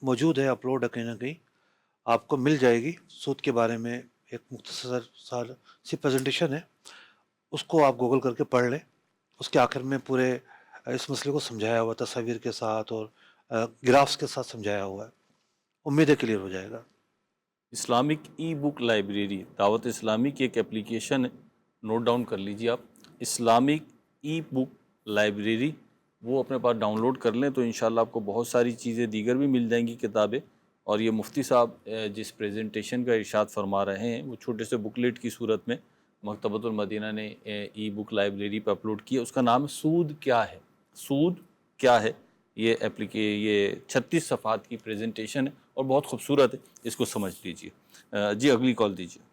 موجود ہے, اپلوڈ ہے کہیں نہ کہیں, آپ کو مل جائے گی. سود کے بارے میں ایک مختصر سی پریزنٹیشن ہے, اس کو آپ گوگل کر کے پڑھ لیں. اس کے آخر میں پورے اس مسئلے کو سمجھایا ہوا, تصاویر کے ساتھ اور گرافس کے ساتھ سمجھایا ہوا ہے. امید ہے کلیئر ہو جائے گا.
اسلامک ای بک لائبریری دعوت اسلامی کی ایک اپلیکیشن ہے, نوٹ ڈاؤن کر لیجیے آپ, اسلامک ای بک لائبریری, وہ اپنے پاس ڈاؤن لوڈ کر لیں تو انشاءاللہ آپ کو بہت ساری چیزیں دیگر بھی مل جائیں گی کتابیں. اور یہ مفتی صاحب جس پریزنٹیشن کا ارشاد فرما رہے ہیں وہ چھوٹے سے بکلیٹ کی صورت میں مکتبۃ المدینہ نے ای بک لائبریری پہ اپلوڈ کیا. اس کا نام ہے سود کیا ہے, سود کیا ہے. یہ یہ 36 صفحات کی پریزنٹیشن ہے اور بہت خوبصورت ہے, اس کو سمجھ لیجیے. جی اگلی کال دیجیے.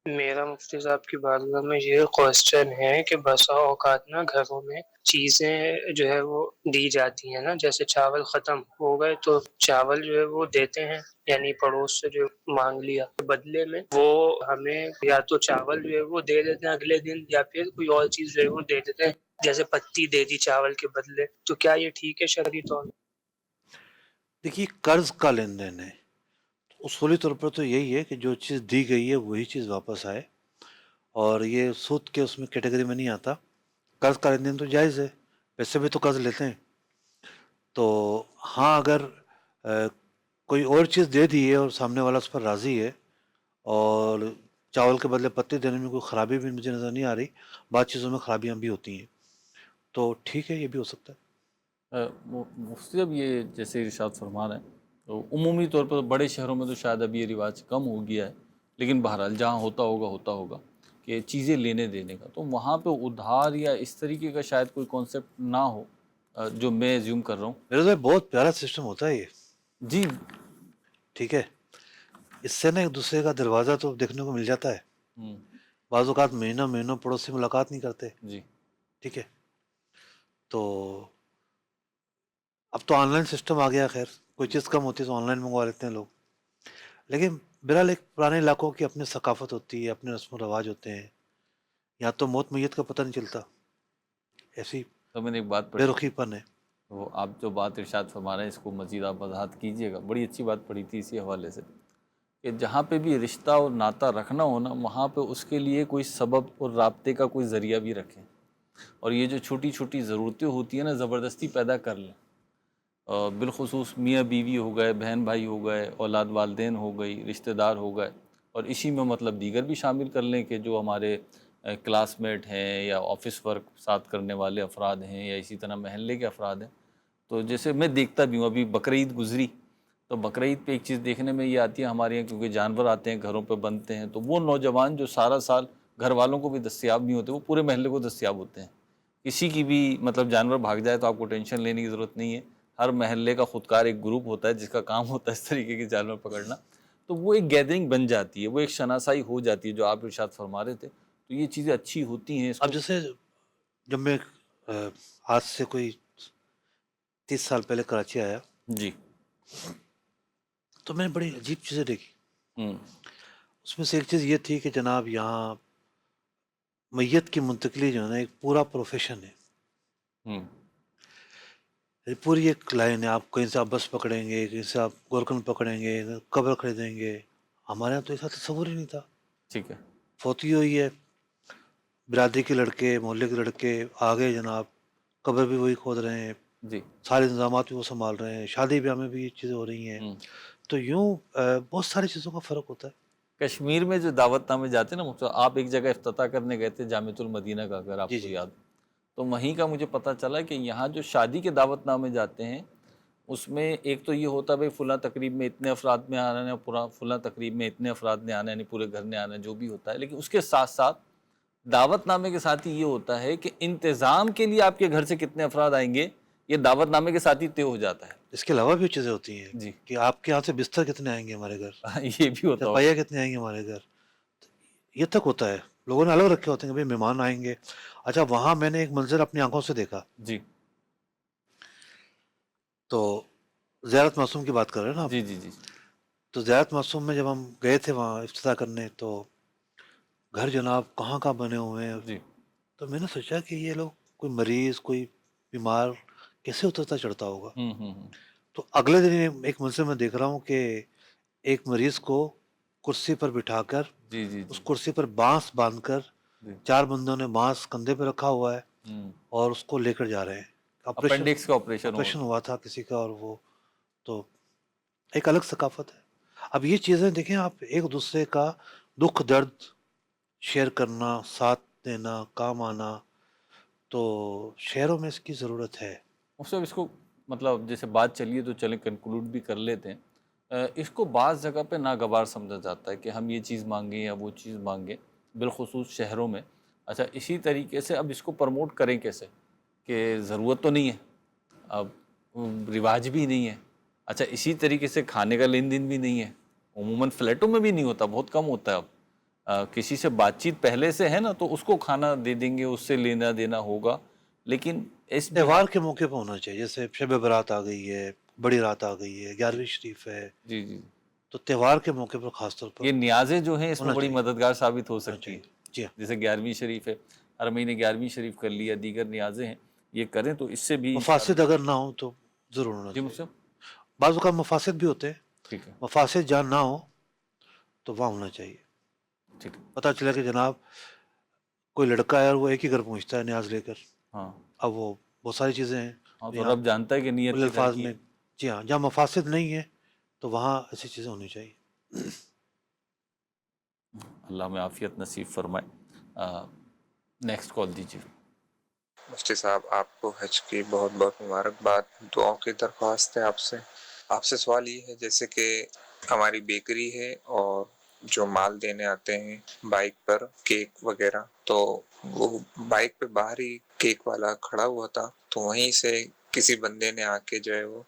میرا مفتی صاحب کی بارگاہ میں یہ کوشچن ہے کہ بسا اوقات نا گھروں میں چیزیں جو ہے وہ دی جاتی ہیں نا, جیسے چاول ختم ہو گئے تو چاول جو ہے وہ دیتے ہیں, یعنی پڑوس سے جو مانگ لیا, بدلے میں وہ ہمیں یا تو چاول جو ہے وہ دے دیتے ہیں اگلے دن, یا پھر کوئی اور چیز جو ہے وہ دے دیتے ہیں, جیسے پتی دے دی چاول کے بدلے. تو کیا یہ ٹھیک ہے شرعی طور؟
دیکھیے قرض کا لین دین ہے, اصولی طور پر تو یہی ہے کہ جو چیز دی گئی ہے وہی چیز واپس آئے، اور یہ سود کے اس میں کیٹیگری میں نہیں آتا۔ قرض کا لین دین تو جائز ہے، ویسے بھی تو قرض لیتے ہیں، تو ہاں اگر کوئی اور چیز دے دی ہے اور سامنے والا اس پر راضی ہے، اور چاول کے بدلے پتے دینے میں کوئی خرابی بھی مجھے نظر نہیں آ رہی، بعض چیزوں میں خرابیاں بھی ہوتی ہیں، تو ٹھیک ہے، یہ بھی ہو سکتا ہے۔
مفتی صاحب یہ جیسے ارشاد فرما رہے ہیں، تو عمومی طور پر بڑے شہروں میں تو شاید اب یہ رواج کم ہو گیا ہے، لیکن بہرحال جہاں ہوتا ہوگا کہ چیزیں لینے دینے کا، تو وہاں پہ ادھار یا اس طریقے کا شاید کوئی کانسیپٹ نہ ہو، جو میں ایزیوم کر رہا ہوں۔
میرے تو بہت پیارا سسٹم ہوتا ہے یہ،
جی
ٹھیک ہے، اس سے نا ایک دوسرے کا دروازہ تو دیکھنے کو مل جاتا ہے۔
ہوں،
بعض اوقات مہینوں پڑوس سے ملاقات نہیں کرتے،
جی
ٹھیک ہے، تو اب تو آن لائن سسٹم آ گیا، خیر کوئی چیز کم ہوتی ہے تو آن لائن منگوا لیتے ہیں لوگ، لیکن بہرحال ایک پرانے علاقوں کی اپنی ثقافت ہوتی ہے، اپنے رسم و رواج ہوتے ہیں، یہاں تو موت میت کا پتہ نہیں چلتا، ایسی
تو میں نے ایک بات
بے
پڑھی،
رخی پن ہے۔
وہ آپ جو بات ارشاد فرما رہے ہیں اس کو مزید آپ وضاحت کیجیے گا، بڑی اچھی بات پڑھی تھی اسی حوالے سے کہ جہاں پہ بھی رشتہ اور ناطہ رکھنا ہونا، وہاں پہ اس کے لیے کوئی سبب اور رابطے کا کوئی ذریعہ بھی رکھیں، اور یہ جو چھوٹی چھوٹی ضرورتیں ہوتی ہیں نا زبردستی پیدا کر لیں، اور بالخصوص میاں بیوی ہو گئے، بہن بھائی ہو گئے، اولاد والدین ہو گئی، رشتہ دار ہو گئے، اور اسی میں مطلب دیگر بھی شامل کر لیں کہ جو ہمارے کلاس میٹ ہیں یا آفس ورک ساتھ کرنے والے افراد ہیں یا اسی طرح محلے کے افراد ہیں۔ تو جیسے میں دیکھتا بھی ہوں، ابھی بقرعید گزری تو بقرعید پہ ایک چیز دیکھنے میں یہ آتی ہے ہمارے یہاں، کیونکہ جانور آتے ہیں گھروں پہ بنتے ہیں، تو وہ نوجوان جو سارا سال گھر والوں کو بھی دستیاب نہیں ہوتے، وہ پورے محلے کو دستیاب ہوتے ہیں۔ کسی کی بھی مطلب جانور بھاگ جائے تو آپ کو ٹینشن لینے کی ضرورت نہیں ہے، ہر محلے کا خودکار ایک گروپ ہوتا ہے جس کا کام ہوتا ہے اس طریقے کے جانور پکڑنا، تو وہ ایک گیدرنگ بن جاتی ہے، وہ ایک شناسائی ہو جاتی ہے جو آپ ارشاد فرما رہے تھے، تو یہ چیزیں اچھی ہوتی ہیں۔ اس کو
اب جیسے جب میں آج سے کوئی 30 سال پہلے کراچی آیا
جی
تو میں نے بڑی عجیب چیزیں دیکھی،
ہوں
اس میں سے ایک چیز یہ تھی کہ جناب یہاں میت کی منتقلی جو ہے نا ایک پورا پروفیشن ہے،
ہوں
پوری ایک لائن ہے، آپ کہیں سے آپ بس پکڑیں گے، کہیں سے آپ گورکن پکڑیں گے، قبر خریدیں گے، ہمارے یہاں تو ایسا تصور ہی نہیں تھا۔
ٹھیک ہے
فوتی ہوئی ہے، برادری کے لڑکے، محلے کے لڑکے آ گئے جناب، قبر بھی وہی کھود رہے ہیں،
جی
سارے انتظامات بھی وہ سنبھال رہے ہیں، شادی بیاہ میں بھی یہ چیزیں ہو رہی ہیں،
ہوں
تو یوں بہت ساری چیزوں کا فرق ہوتا ہے۔
کشمیر میں جو دعوت نامے جاتے ہیں نا مختلف، آپ ایک جگہ افتتاح کرنے گئے تھے جامعۃ المدینہ کا، اگر
جی
آپ کو
جی،
یاد ہو، تو وہیں کا مجھے پتہ چلا کہ یہاں جو شادی کے دعوت نامے جاتے ہیں اس میں ایک تو یہ ہوتا ہے بھائی فلاں تقریب میں اتنے افراد میں آنا ہے، پورا فلاں تقریب میں اتنے افراد نے آنا ہے، یعنی پورے گھر نے آنا ہے، جو بھی ہوتا ہے، لیکن اس کے ساتھ ساتھ دعوت نامے کے ساتھ ہی یہ ہوتا ہے کہ انتظام کے لیے آپ کے گھر سے کتنے افراد آئیں گے یہ دعوت نامے کے ساتھ ہی طے ہو جاتا ہے۔
اس کے علاوہ بھی چیزیں ہوتی ہیں
جی
کہ آپ کے یہاں سے بستر کتنے آئیں گے ہمارے گھر،
یہ بھی ہوتا ہوگا۔
چرپائیاں کتنے آئیں گے ہمارے گھر، یہ تک ہوتا ہے، لوگوں نے الگ رکھے ہوتے ہیں کہ بھائی مہمان آئیں گے۔ اچھا وہاں میں نے ایک منظر اپنی آنکھوں سے دیکھا،
جی
تو زیارت معصوم کی بات کر رہے ہیں نا آپ،
جی جی جی
تو زیارت معصوم میں جب ہم گئے تھے وہاں افتتاح کرنے، تو گھر جناب کہاں کہاں بنے ہوئے ہیں،
جی
تو میں نے سوچا کہ یہ لوگ کوئی مریض، کوئی بیمار کیسے اترتا چڑھتا ہوگا۔
ہوں
تو اگلے دن ایک منظر میں دیکھ رہا ہوں کہ ایک مریض کو کرسی پر بٹھا کر،
جی جی
اس
جی
کرسی پر بانس باندھ کر،
جی
4 بندوں نے بانس کندھے پہ رکھا ہوا ہے
ہوں
اور اس کو لے کر جا رہے ہیں۔
اپینڈکس کا آپریشن ہوا۔
آپریشن ہوا تھا کسی کا، اور وہ تو ایک الگ ثقافت ہے۔ اب یہ چیزیں دیکھیں آپ، ایک دوسرے کا دکھ درد شیئر کرنا، ساتھ دینا، کام آنا، تو شہروں میں اس کی ضرورت ہے۔
اس اس کو مطلب جیسے بات چلیے تو چلیں کنکلوڈ بھی کر لیتے ہیں۔ اس کو بعض جگہ پہ ناگوار سمجھا جاتا ہے کہ ہم یہ چیز مانگیں یا وہ چیز مانگیں، بالخصوص شہروں میں۔ اچھا اسی طریقے سے اب اس کو پروموٹ کریں کیسے کہ ضرورت تو نہیں ہے، اب رواج بھی نہیں ہے، اچھا اسی طریقے سے کھانے کا لین دین بھی نہیں ہے، عموماً فلیٹوں میں بھی نہیں ہوتا، بہت کم ہوتا ہے اب۔ کسی سے بات چیت پہلے سے ہے نا تو اس کو کھانا دے دیں گے، اس سے لینا دینا ہوگا، لیکن اس
تہوار کے موقع پہ ہونا چاہیے، جیسے شب برات آ گئی ہے، بڑی رات آ گئی ہے، 11ویں شریف ہے،
جی جی
تو تہوار کے موقع پر خاص طور پر
یہ نیازیں جو ہیں اس میں
ہونا
بڑی
چاہیے،
مددگار ثابت ہو
ہونا
سکتی
چاہیے۔
ہیں،
جی ہاں،
جیسے 11ویں شریف ہے، ہر مہینے 11ویں شریف کر لیا، دیگر نیازیں ہیں یہ کریں تو اس سے بھی
مفاسد اگر نہ ہو تو ضرور ہونا
جی
چاہیے۔
مسلم
بعض اوقات مفاسد بھی ہوتے ہیں،
ٹھیک ہے
مفاسد جان نہ ہو تو وہاں ہونا چاہیے.
ٹھیک ہے.
پتہ چلا کہ جناب کوئی لڑکا ہے اور وہ ایک ہی گھر پہنچتا ہے نیاز لے کر,
ہاں
اب وہ بہت ساری چیزیں ہیں
ہاں تو
یہاں
رب جانتا ہے کہ نیت
کھلے
کس طرح
الفاظ
کی
میں.
ہے.
جی ہاں, جہاں مفاسد نہیں ہے تو وہاں ایسی چیزیں ہونی چاہیے.
اللہ میں عافیت نصیب فرمائے. نیکسٹ کال دیجیے.
مفتی صاحب آپ کو حج کی بہت بہت مبارکباد. دعاؤں کی درخواست ہے آپ سے سوال یہ ہے جیسے کہ ہماری بیکری ہے اور جو مال دینے آتے ہیں بائک پر کیک وغیرہ, تو وہ بائک پہ باہر ہی کیک والا کھڑا ہوا تھا, تو وہیں سے کسی بندے نے آ کے جو ہے وہ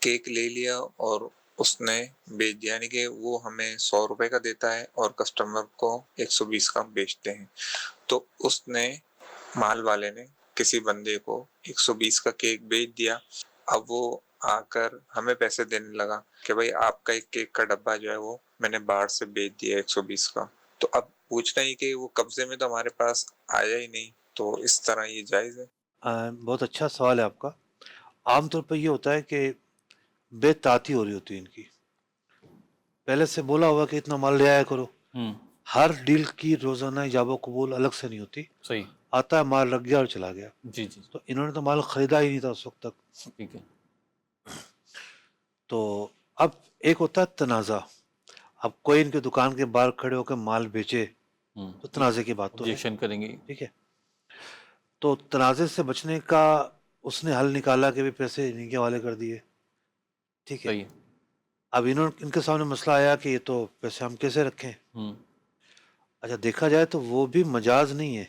کیک لے لیا اور اس نے بیچ دیا, یعنی کہ وہ ہمیں 100 روپے کا دیتا ہے اور کسٹمر کو 120 کا بیچتے ہیں. تو اس نے مال والے نے کسی بندے کو 120 کا کیک بیچ دیا. اب وہ آ کر ہمیں پیسے دینے لگا کہ بھائی آپ کا ایک کیک کا ڈبہ جو ہے وہ میں نے باہر سے بیچ دیا 120 کا. تو اب پوچھنا ہی کہ وہ قبضے میں تو ہمارے پاس آیا ہی نہیں, تو اس طرح یہ جائز ہے؟
بہت اچھا سوال ہے آپ کا. عام طور پہ یہ ہوتا ہے کہ بے تعاطی ہو رہی ہوتی ہے ان کی. پہلے سے بولا ہوا کہ اتنا مال لے آیا کرو. ہر ڈیل کی روزانہ ایجاب و قبول الگ سے نہیں ہوتی.
صحیح.
آتا ہے مال رکھ گیا اور چلا گیا.
جی جی
تو انہوں نے تو مال خریدا ہی نہیں تھا اس وقت تک.
ٹھیک ہے.
تو اب ایک ہوتا ہے تنازع. اب کوئی ان کی دکان کے باہر کھڑے ہو کے مال بیچے تو تنازع کی بات تو ہے,
آبجیکشن کریں گے.
ٹھیک ہے. تو تنازع سے بچنے کا اس نے حل نکالا کہ بھی پیسے انہیں کے حوالے کر دیے. ٹھیک ہے.
صحیح.
اب ان کے سامنے مسئلہ آیا کہ یہ تو پیسے ہم کیسے رکھیں. اچھا دیکھا جائے تو وہ بھی مجاز نہیں ہے,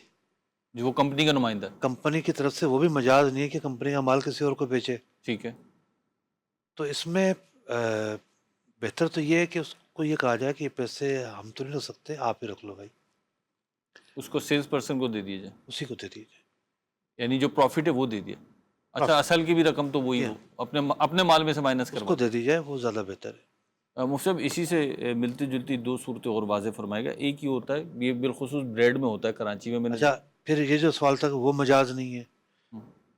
جو وہ کمپنی کا نمائندہ ہے.
کمپنی کی طرف سے وہ بھی مجاز نہیں ہے کہ کمپنی کا مال کسی اور کو بیچے.
ٹھیک ہے.
تو اس میں بہتر تو یہ ہے کہ اس کو یہ کہا جائے کہ یہ پیسے ہم تو نہیں رکھ سکتے, آپ ہی رکھ لو بھائی.
اس کو سیلس پرسن کو دے دیے جائے,
اسی کو دے دیجیے.
یعنی جو پروفٹ ہے وہ دے دیا. اچھا اصل کی بھی رقم تو وہی وہ اپنے مال میں سے مائنس
اس
کروا
کو دے دی جائے, وہ زیادہ بہتر ہے.
مفتی صاحب اسی سے ملتی جلتی دو صورتیں اور واضح فرمائے گا. ایک یہ ہوتا ہے, یہ بالخصوص بریڈ میں ہوتا ہے کراچی میں نے.
اچھا پھر یہ جو سوال تھا کہ وہ مجاز نہیں ہے,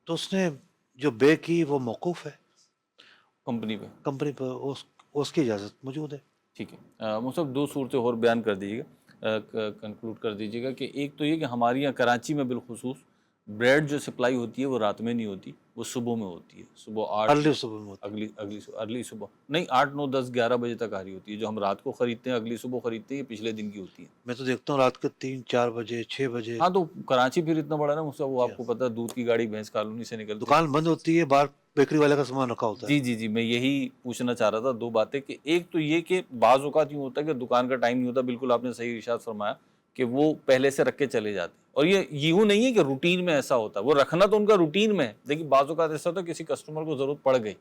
تو اس نے جو بے کی وہ موقوف ہے
کمپنی پہ,
کمپنی پہ, اس کی اجازت موجود ہے.
ٹھیک ہے. مفتی صاحب دو صورتیں اور بیان کر دیجیے گا, کنکلوڈ کر دیجیے گا. کہ ایک تو یہ کہ ہمارے یہاں کراچی میں بالخصوص بریڈ جو سپلائی ہوتی ہے وہ رات میں نہیں ہوتی, وہ صبح میں ہوتی ہے. صبح 8
ارلی صبح میں ہوتا ہے.
ارلی صبح نہیں, 8 9 10 11 بجے تک آ رہی ہوتی ہے. جو ہم رات کو خریدتے ہیں اگلی صبح خریدتے ہیں, یہ پچھلے دن کی ہوتی ہے.
میں تو دیکھتا ہوں رات کے 3 4 بجے 6 بجے.
ہاں تو کراچی پھر اتنا بڑا نا مجھ سے, وہ آپ کو پتا ہے دودھ کی گاڑی بھینس کالونی سے نکلتی ہے,
دکان بند ہوتی ہے, باہر بیکری والے کا سامان رکھا ہوتا ہے.
جی جی جی, میں یہی پوچھنا چاہ رہا تھا. دو باتیں کہ ایک تو یہ کہ بعض اوقات یوں ہوتا ہے کہ دکان کا ٹائم نہیں ہوتا, بالکل آپ نے صحیح ارشاد فرمایا کہ وہ پہلے سے رکھ کے چلے جاتے ہیں. اور یہ یوں نہیں ہے کہ روٹین میں ایسا ہوتا ہے, وہ رکھنا تو ان کا روٹین میں ہے. لیکن بعض اوقات ایسا ہوتا ہے کسی کسٹمر کو ضرورت پڑ گئی,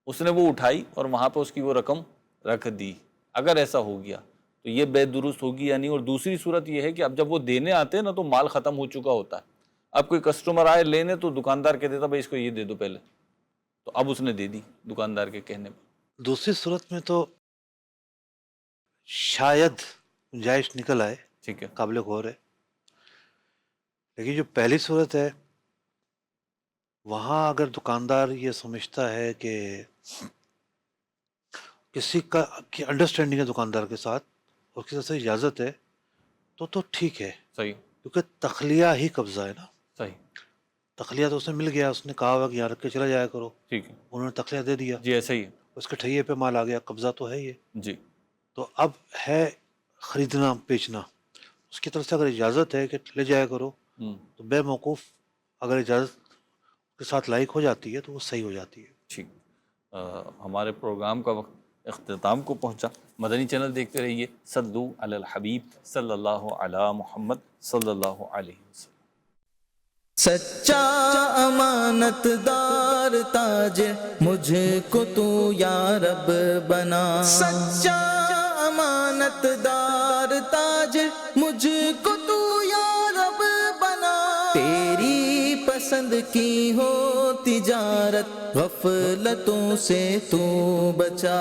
اس نے وہ اٹھائی اور وہاں پہ اس کی وہ رقم رکھ دی. اگر ایسا ہو گیا تو یہ بے درست ہوگی یا نہیں. اور دوسری صورت یہ ہے کہ اب جب وہ دینے آتے ہیں نا تو مال ختم ہو چکا ہوتا ہے. اب کوئی کسٹمر آئے لینے تو دکاندار کہہ دیتا بھائی اس کو یہ دے دو پہلے, تو اب اس نے دے دی دکاندار کے کہنے پر.
دوسری صورت میں تو شاید گنجائش نکل آئے,
ٹھیک ہے.
قابل غور ہے. لیکن جو پہلی صورت ہے وہاں اگر دکاندار یہ سمجھتا ہے کہ کسی کا کی انڈرسٹینڈنگ ہے دکاندار کے ساتھ اور کسی سے اجازت ہے تو ٹھیک ہے,
صحیح.
کیونکہ تخلیہ ہی قبضہ ہے نا.
صحیح.
تخلیہ تو اسے مل گیا, اس نے کہا ہوا کہ یہاں رکھ کے چلا جایا کرو,
ٹھیک ہے.
انہوں نے تخلیہ دے دیا,
جی ایسا ہی ہے.
اس کے ٹھیے پہ مال آ گیا, قبضہ تو ہے یہ.
جی.
تو اب ہے خریدنا بیچنا, اس کی طرف سے اگر اجازت ہے کہ لے جایا کرو تو بے موقوف اگر اجازت کے ساتھ لائق ہو جاتی ہے تو وہ صحیح ہو جاتی ہے.
ٹھیک. ہمارے پروگرام کا وقت اختتام کو پہنچا. مدنی چینل دیکھتے رہیے. صلو علی الحبیب صلی اللہ علی محمد صلی اللہ علیہ وسلم.
سچا امانت دار تاجر مجھ کو تو یا رب بنا. سچا امانت دار تاجر مجھ کو تو یا رب بنا. تیری پسند کی ہو تجارت غفلتوں سے تو بچا.